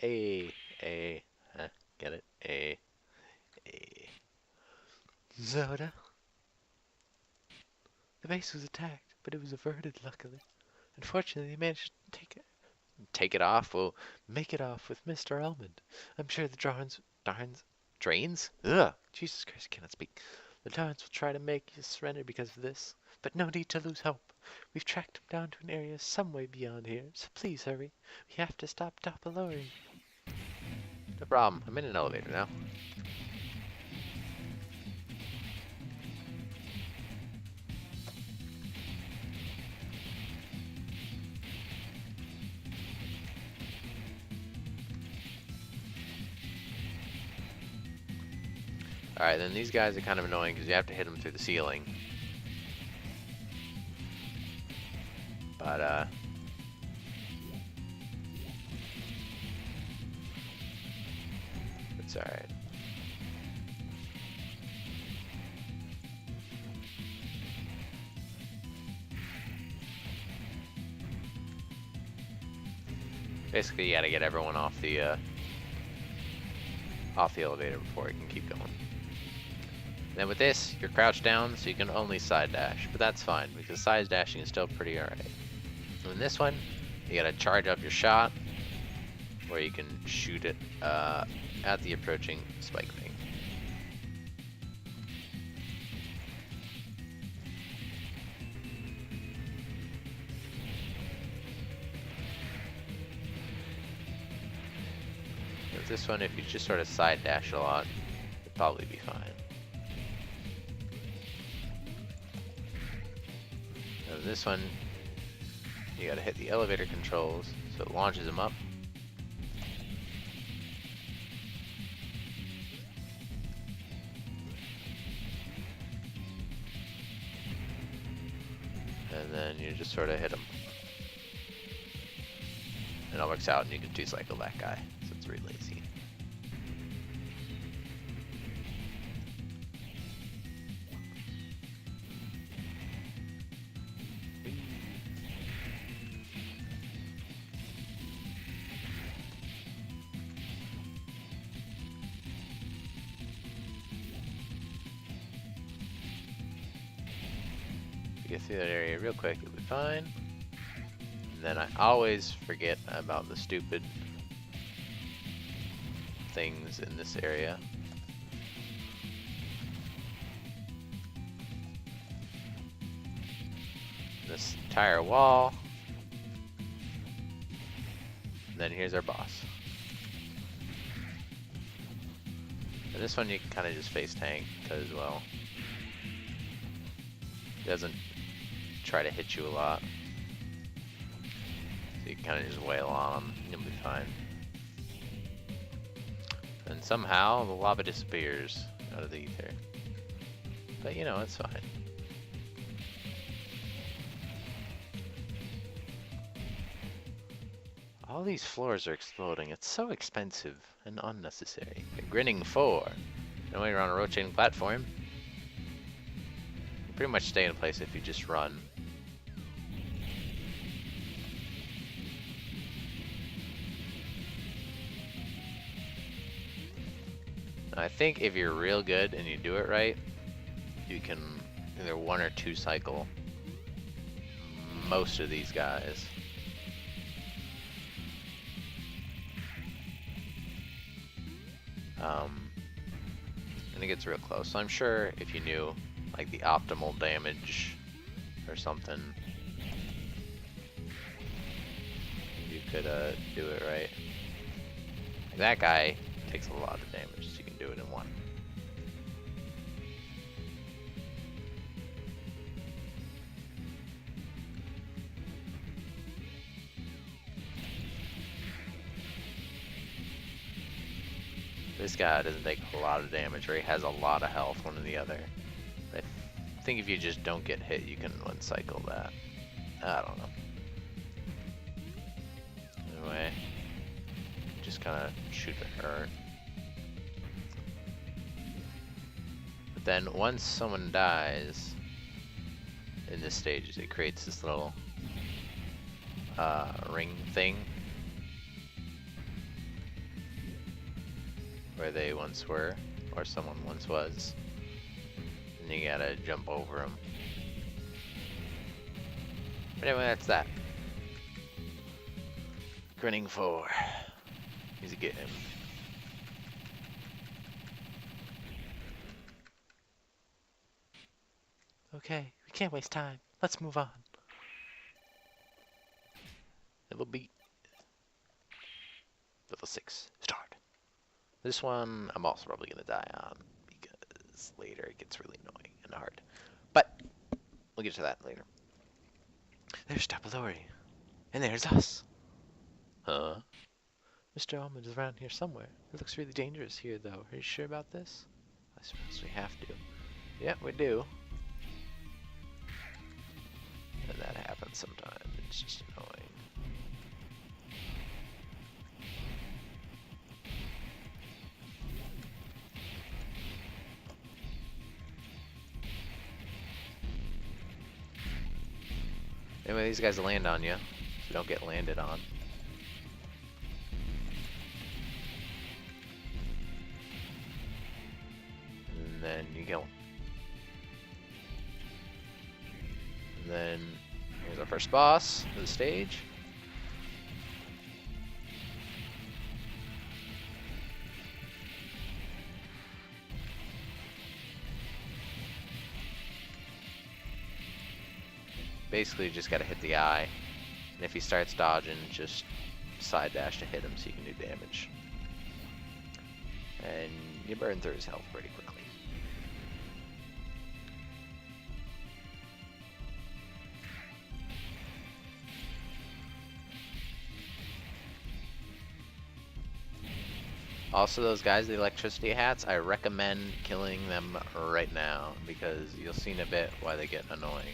A, A, huh? Get it? A. Zoda. The base was attacked, but it was averted, luckily. Unfortunately, they managed to take it off. We'll make it off with Mr. Almond. I'm sure the Drains? Ugh! Jesus Christ, I cannot speak. The Darns will try to make you surrender because of this, but no need to lose hope. We've tracked him down to an area some way beyond here, so please hurry. We have to stop Doppelori. No problem. I'm in an elevator now. Alright, then these guys are kind of annoying because you have to hit them through the ceiling. But, it's alright. Basically, you gotta get everyone off the elevator before you can keep going. Then with this, you're crouched down, so you can only side dash, but that's fine because side dashing is still pretty alright. So in this one, you gotta charge up your shot, where you can shoot it at the approaching spike thing. With this one, if you just sort of side dash a lot, you'll probably be fine. And this one, you gotta hit the elevator controls, so it launches them up. And then you just sort of hit them. And it works out, and you can two-cycle that guy, so it's really easy. Get through that area real quick, you'll be fine. And then I always forget about the stupid things in this area. This entire wall. And then here's our boss. And this one you can kind of just face tank, because, well, it doesn't try to hit you a lot. So you can kind of just wail on them, you'll be fine. And somehow the lava disappears out of the ether. But you know, it's fine. All these floors are exploding. It's so expensive and unnecessary. A grinning 4. And when you're on a rotating platform, you pretty much stay in place if you just run. I think if you're real good and you do it right, you can either 1 or 2 cycle most of these guys. And it gets real close. So I'm sure if you knew like the optimal damage or something, you could do it right. That guy takes a lot of damage, so you can do it in 1. This guy doesn't take a lot of damage, or he has a lot of health, one or the other. But I think if you just don't get hit, you can one cycle that. I don't know. Anyway, just kind of shoot at her. But then once someone dies in this stage, it creates this little ring thing. where they once were, or someone once was. And you gotta jump over them. But anyway, that's that. Grinning 4. He's a get him. Okay, we can't waste time. Let's move on. Level beat. Level 6. Start. This one I'm also probably gonna die on because later it gets really annoying and hard. But we'll get to that later. There's Tapalori. And there's us. Huh? Mr. Almond is around here somewhere. It looks really dangerous here, though. Are you sure about this? I suppose we have to. Yeah, we do. And that happens sometimes. It's just annoying. Anyway, these guys will land on you. So you don't get landed on. And then you kill them. And then here's our first boss of the stage. Basically, you just gotta hit the eye. And if he starts dodging, just side dash to hit him so you can do damage. And you burn through his health pretty quickly. Also, those guys, the electricity hats, I recommend killing them right now because you'll see in a bit why they get annoying.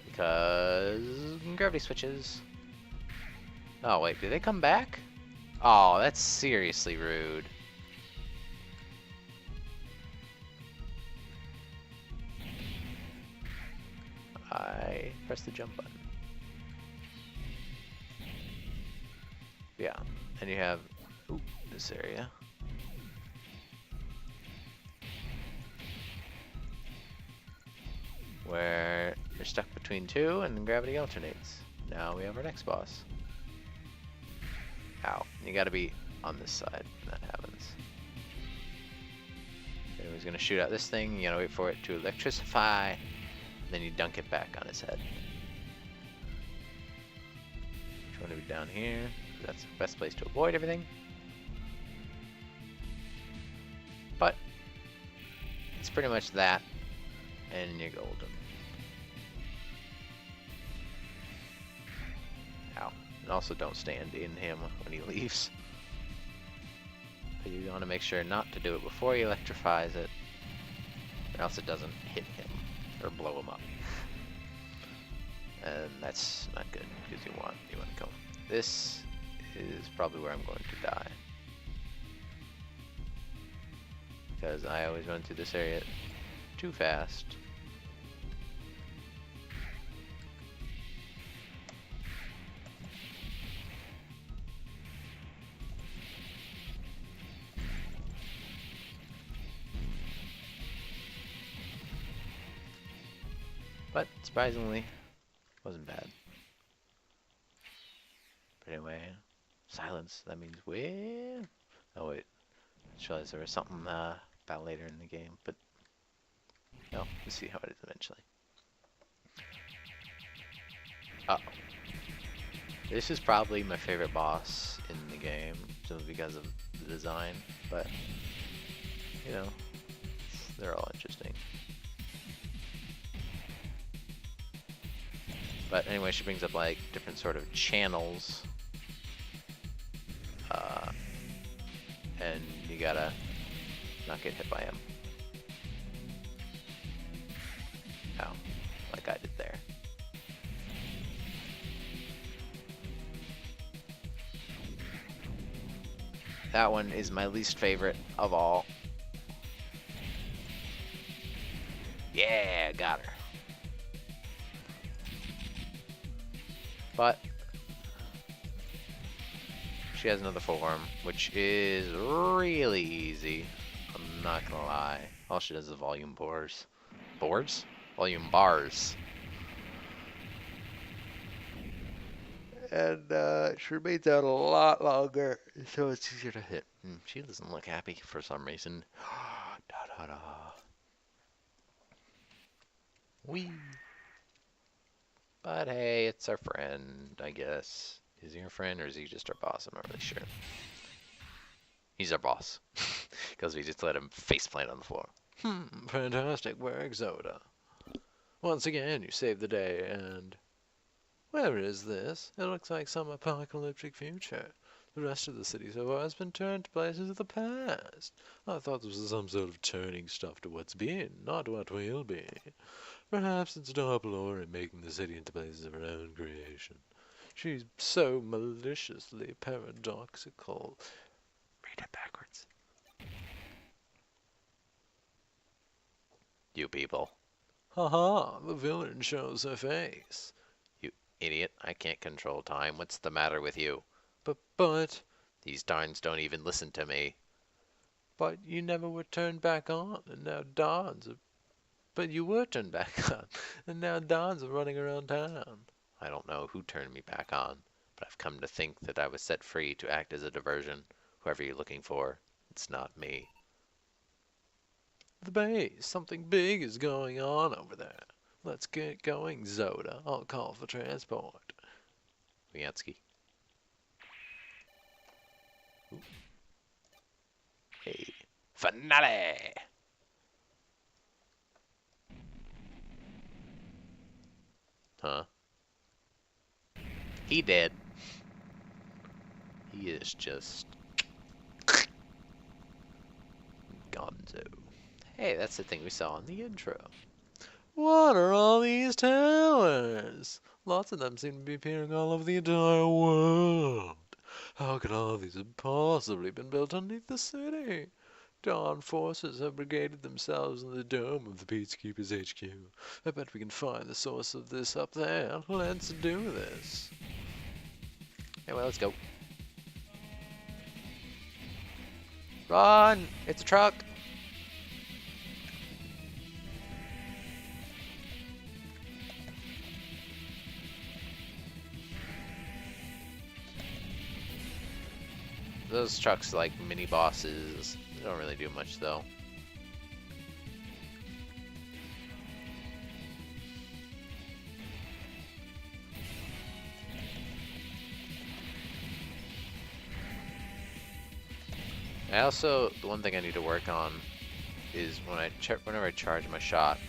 Because gravity switches. Oh wait, did they come back? Oh, that's seriously rude. I press the jump button. Yeah, and you have this area. Where you're stuck between two and gravity alternates. Now we have our next boss. Ow. You gotta be on this side when that happens. Okay, he's gonna shoot out this thing, you gotta wait for it to electrify, then you dunk it back on his head. You want to be down here, that's the best place to avoid everything. But it's pretty much that, and you're golden. Ow. And also don't stand in him when he leaves. But you want to make sure not to do it before he electrifies it, or else it doesn't hit him or blow him up. And that's not good because you want to go. This is probably where I'm going to die. Because I always run through this area too fast. But surprisingly, wasn't bad. But anyway, silence. That means where? Oh wait, I just realized there was something about later in the game, but no, we'll see how it is eventually. Uh-oh. This is probably my favorite boss in the game, simply because of the design, but, you know, they're all interesting. But anyway, she brings up like different sort of channels, and you gotta not get hit by him. Ow, like I did there. That one is my least favorite of all. Yeah, got her. But she has another form, which is really easy. I'm not gonna lie. All she does is volume bars. Boards? Volume bars. And she remains out a lot longer, so it's easier to hit. She doesn't look happy for some reason. Da da da. Wee. But hey, it's our friend, I guess. Is he our friend or is he just our boss? I'm not really sure. He's our boss. Because we just let him faceplant on the floor. Fantastic work, Zoda. Once again, you saved the day, and... Where is this? It looks like some apocalyptic future. The rest of the city so far has been turned to places of the past. I thought this was some sort of turning stuff to what's been, not what will be. Perhaps it's Doppelor in making the city into places of her own creation. She's so maliciously paradoxical. Read it backwards. You people. Haha, the villain shows her face. You idiot, I can't control time. What's the matter with you? But... These darns don't even listen to me. But you never were turned back on, and now darns are... But you were turned back on, and now darns are running around town. I don't know who turned me back on, but I've come to think that I was set free to act as a diversion. Whoever you're looking for, it's not me. The base, something big is going on over there. Let's get going, Zoda. I'll call for transport. Wiansky. Ooh. Hey. Finale! Huh? He dead. He is just... Gonzo. Hey, that's the thing we saw in the intro. What are all these towers? Lots of them seem to be appearing all over the entire world. How could all these have possibly been built underneath the city? Dawn forces have brigaded themselves in the dome of the Peacekeepers HQ. I bet we can find the source of this up there. Let's do this. Anyway, let's go. Run! It's a truck! Those trucks are like mini bosses. They don't really do much though. The one thing I need to work on is whenever I charge my shot,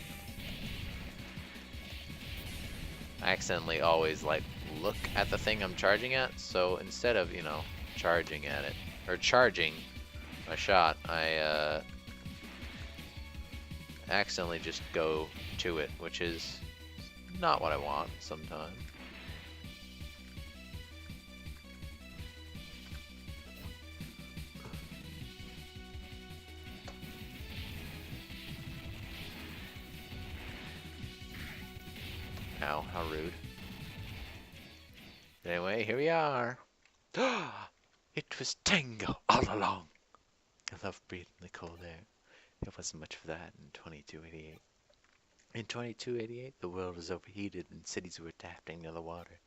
I accidentally always like look at the thing I'm charging at. So instead of, you know, charging at it or charging my shot, I accidentally just go to it, which is not what I want sometimes. Ow, how rude. Anyway, here we are. It was Tango all along. I love breathing the cold air. It wasn't much for that in 2288. In 2288, the world was overheated and cities were adapting to the water.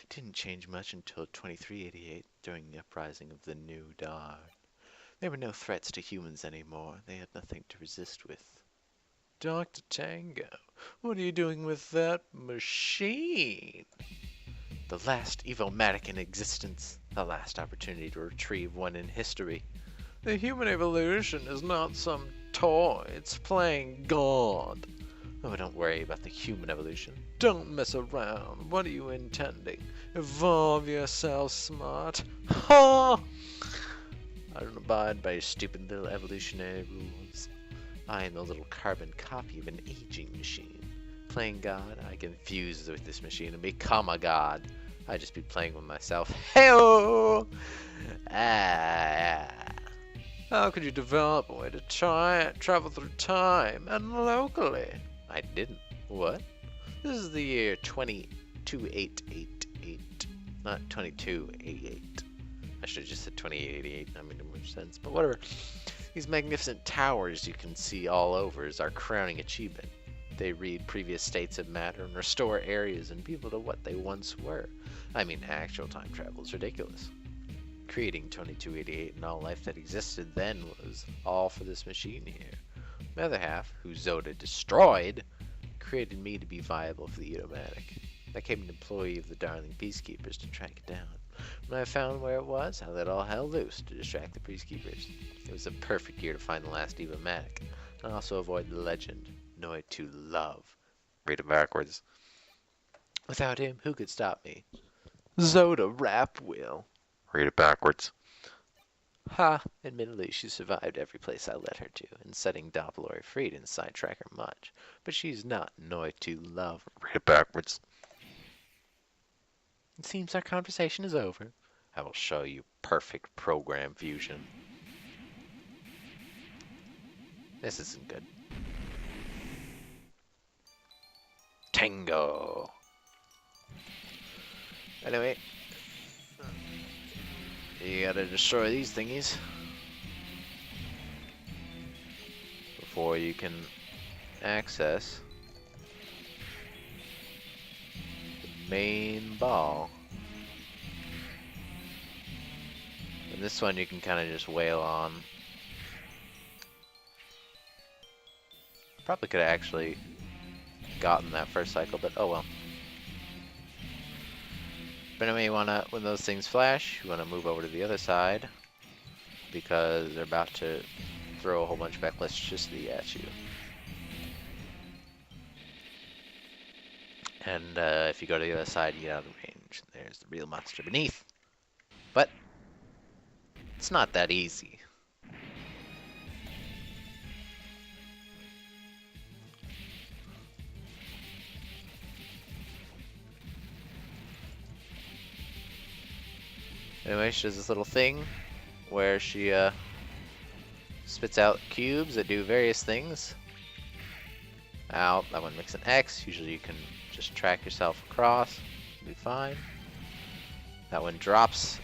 It didn't change much until 2388, during the uprising of the New Dawn. There were no threats to humans anymore. They had nothing to resist with. Dr. Tango, what are you doing with that machine? The last evomatic in existence. The last opportunity to retrieve one in history. The human evolution is not some toy. It's playing God. Oh, don't worry about the human evolution. Don't mess around. What are you intending? Evolve yourself, smart. Ha! I don't abide by your stupid little evolutionary rules. I am a little carbon copy of an aging machine. Playing God, I can fuse with this machine and become a god. I just be playing with myself. Hey-oh! How could you develop a way to travel through time and locally? I didn't. What? This is the year 22888. Not 2288. I should have just said 2888. That made no much sense. But whatever. These magnificent towers you can see all over is our crowning achievement. They read previous states of matter and restore areas and people to what they once were. I mean, actual time travel is ridiculous. Creating 2288 and all life that existed then was all for this machine here. My other half, who Zoda destroyed, created me to be viable for the Automatic. I became an employee of the Darling Peacekeepers to track it down. When I found where it was, I let all hell loose to distract the Peacekeepers. It was a perfect year to find the last Evomatic, and also avoid the legend, Noitu love. Read it backwards. Without him, who could stop me? Zoda Rap will. Read it backwards. Ha! Admittedly, she survived every place I let her to, and setting Doppelori free didn't sidetrack her much. But she's not Noitu love. Read it backwards. It seems our conversation is over. I will show you perfect program fusion. This isn't good. Tango. Anyway, you gotta destroy these thingies before you can access the main ball. And this one you can kind of just wail on. Probably could have actually gotten that first cycle, but oh well. But anyway, when those things flash, you wanna move over to the other side because they're about to throw a whole bunch of electricity at you. And if you go to the other side, you get out of range. There's the real monster beneath. But it's not that easy. Anyway, she does this little thing where she spits out cubes that do various things. Ow, that one makes an X. Usually you can just track yourself across. It'll be fine. That one drops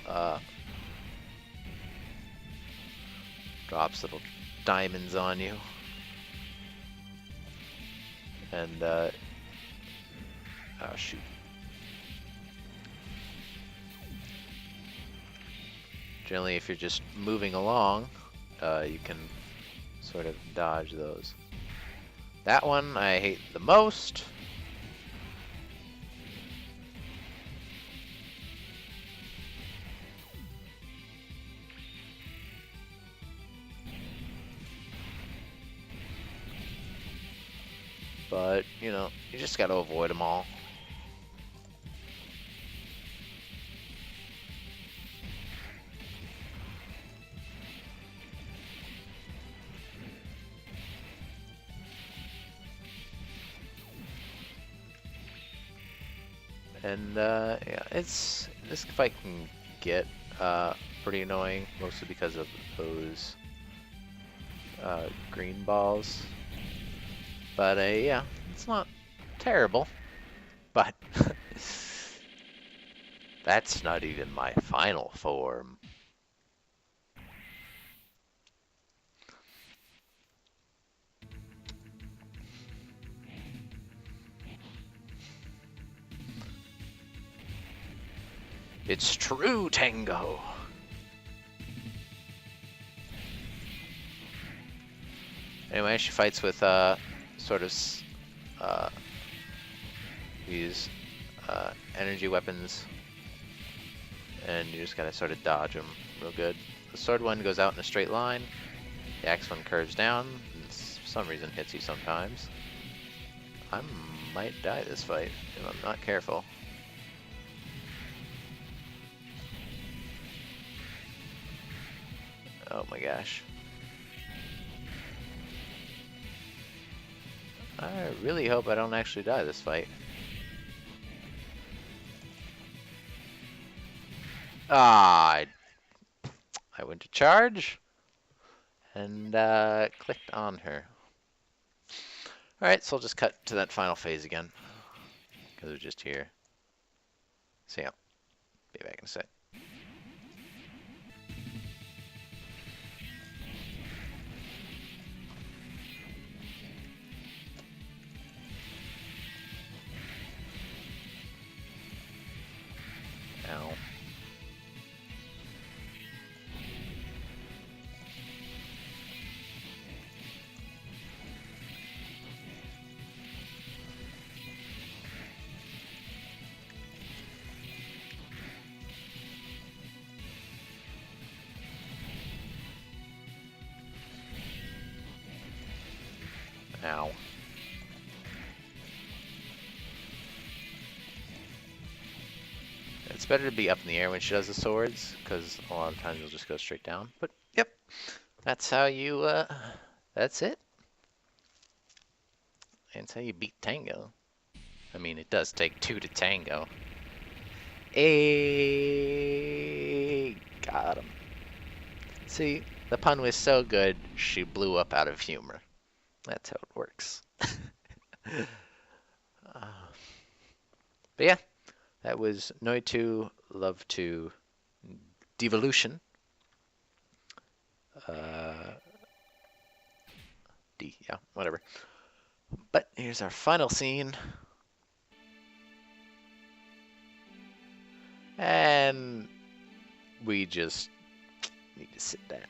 little diamonds on you. And oh shoot. Generally, if you're just moving along, you can sort of dodge those. That one I hate the most. But, you know, you just gotta avoid them all. And yeah, this fight can get pretty annoying, mostly because of those green balls. But yeah, it's not terrible. But that's not even my final form. It's true, Tango. Anyway, she fights with sort of these energy weapons, and you just gotta sort of dodge them real good. The sword one goes out in a straight line. The axe one curves down, and for some reason hits you sometimes. I might die this fight if I'm not careful. Oh my gosh. I really hope I don't actually die this fight. Ah, I went to charge and clicked on her. Alright, so I'll just cut to that final phase again. Because we're just here. So yeah, be back in a sec. Ow. Ow. It's better to be up in the air when she does the swords, because a lot of times you'll just go straight down. But, yep, that's how you, that's it. That's how you beat Tango. I mean, it does take 2 to tango. Hey, got him. See, the pun was so good, she blew up out of humor. That's how it works. But yeah, that was Noitu, Love to Devolution. D, yeah, whatever. But here's our final scene. And we just need to sit down.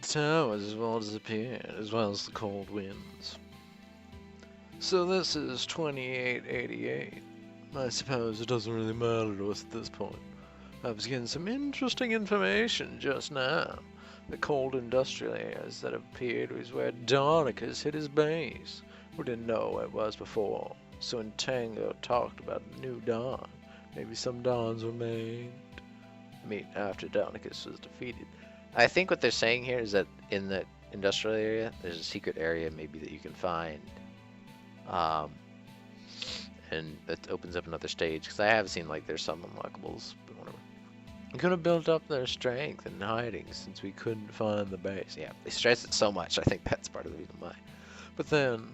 The towers have all disappeared, as well as the cold winds. So this is 2888. I suppose it doesn't really matter to us at this point. I was getting some interesting information just now. The cold industrial areas that have appeared is where Darnicus hit his base. We didn't know where it was before, so when Tango talked about the new Dawn, maybe some Dawns were made. I mean, after Darnicus was defeated. I think what they're saying here is that in the industrial area, there's a secret area maybe that you can find. And that opens up another stage, because I have seen like there's some unlockables, but whatever. We could have built up their strength in hiding since we couldn't find the base. Yeah, they stress it so much, I think that's part of the reason why. But then,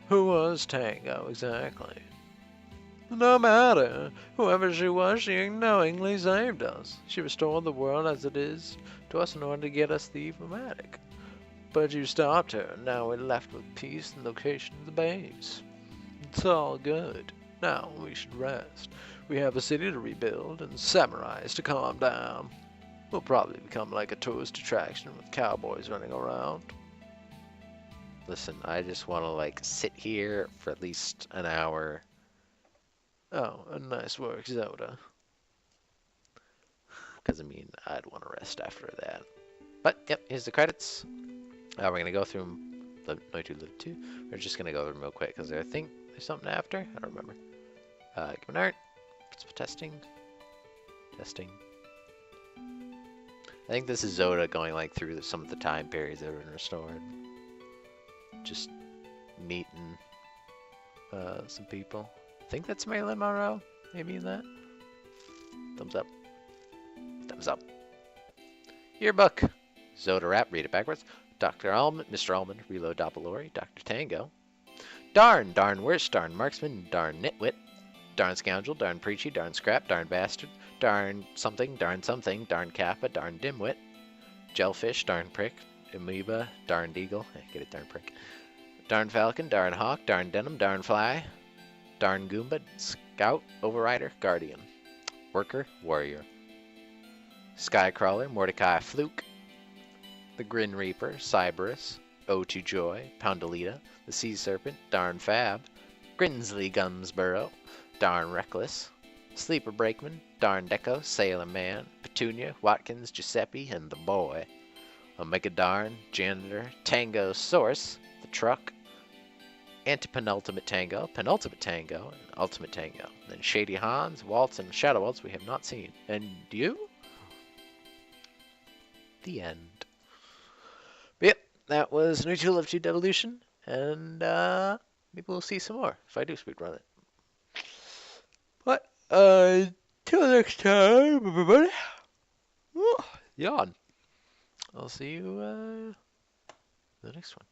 who was Tango exactly? No matter. Whoever she was, she knowingly saved us. She restored the world as it is to us in order to get us the Evomatic. But you stopped her, and now we're left with peace and location of the base. It's all good. Now we should rest. We have a city to rebuild and samurais to calm down. We'll probably become like a tourist attraction with cowboys running around. Listen, I just want to like sit here for at least an hour. Oh, and nice work, Zoda. Because I mean, I'd want to rest after that. But yep, here's the credits. We're gonna go through them. Noitu Live 2. We're just gonna go through them real quick because I think there's something after. I don't remember. Give an art. Testing. Testing. I think this is Zoda going like through some of the time periods that have been restored. Just meeting some people. I think that's Marilyn Monroe. Maybe in that. Thumbs up. Thumbs up. Yearbook. Zoda rap. Read it backwards. Dr. Almond, Mr. Almond, Reload Doppelori, Dr. Tango. Darn, darn worst, darn marksman, darn nitwit, darn scoundrel, darn preachy, darn scrap, darn bastard, darn something, darn kappa, darn dimwit, jellyfish, darn prick, amoeba, darn deagle, get it, darn prick, darn falcon, darn hawk, darn denim, darn fly, darn goomba, scout, overrider, guardian, worker, warrior, skycrawler, Mordecai, fluke, the Grin Reaper, Cyberus, O2 Joy, Poundalita, the Sea Serpent, Darn Fab, Grinsley Gumsborough, Darn Reckless, Sleeper Brakeman, Darn Deco, Sailor Man, Petunia, Watkins, Giuseppe, and the Boy, Omega Darn, Janitor, Tango Source, the Truck, Antepenultimate Tango, Penultimate Tango, and Ultimate Tango. Then Shady Hans, Waltz, and Shadow Waltz we have not seen. And you? The end. Yep, that was Noitu Live 2 Devolution, and maybe we'll see some more if I do speedrun it. But, till next time, everybody. yawn. I'll see you the next one.